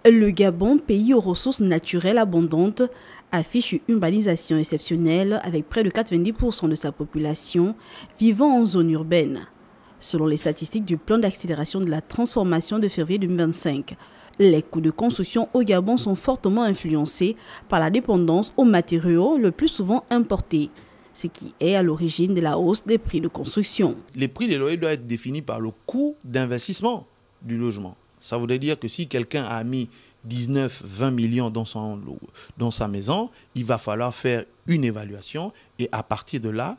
Le Gabon, pays aux ressources naturelles abondantes, affiche une urbanisation exceptionnelle avec près de 90% de sa population vivant en zone urbaine. Selon les statistiques du plan d'accélération de la transformation de février 2025, les coûts de construction au Gabon sont fortement influencés par la dépendance aux matériaux le plus souvent importés, ce qui est à l'origine de la hausse des prix de construction. Les prix des loyers doivent être définis par le coût d'investissement du logement. Ça voudrait dire que si quelqu'un a mis 19-20 millions dans sa maison, il va falloir faire une évaluation et à partir de là,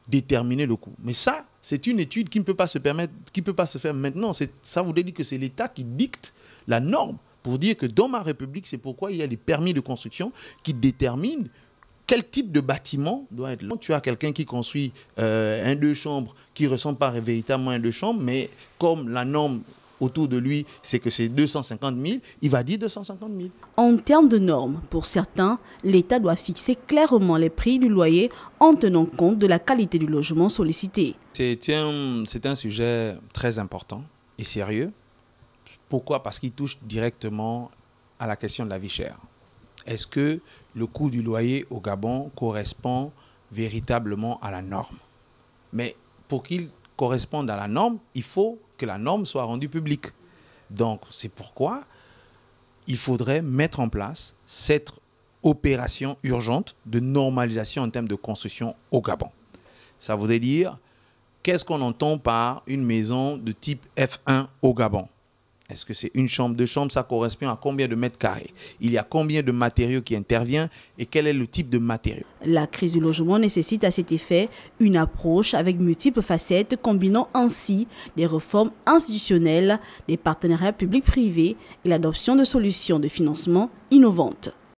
déterminer le coût. Mais ça, c'est une étude qui ne peut pas se permettre, qui ne peut pas se faire maintenant. Ça voudrait dire que c'est l'État qui dicte la norme pour dire que dans ma République, c'est pourquoi il y a les permis de construction qui déterminent quel type de bâtiment doit être là. Tu as quelqu'un qui construit un 2 chambres qui ne ressemble pas véritablement à un 2 chambres, mais comme la norme autour de lui, c'est que c'est 250 000, il va dire 250 000. En termes de normes, pour certains, l'État doit fixer clairement les prix du loyer en tenant compte de la qualité du logement sollicité. C'est un sujet très important et sérieux. Pourquoi? Parce qu'il touche directement à la question de la vie chère. Est-ce que le coût du loyer au Gabon correspond véritablement à la norme? Mais pour qu'il corresponde à la norme, il faut que la norme soit rendue publique. Donc, c'est pourquoi il faudrait mettre en place cette opération urgente de normalisation en termes de construction au Gabon. Ça voudrait dire, qu'est-ce qu'on entend par une maison de type F1 au Gabon? Est-ce que c'est une chambre, 2 chambres? Ça correspond à combien de mètres carrés? Il y a combien de matériaux qui interviennent et quel est le type de matériaux? La crise du logement nécessite à cet effet une approche avec multiples facettes combinant ainsi des réformes institutionnelles, des partenariats publics-privés et l'adoption de solutions de financement innovantes.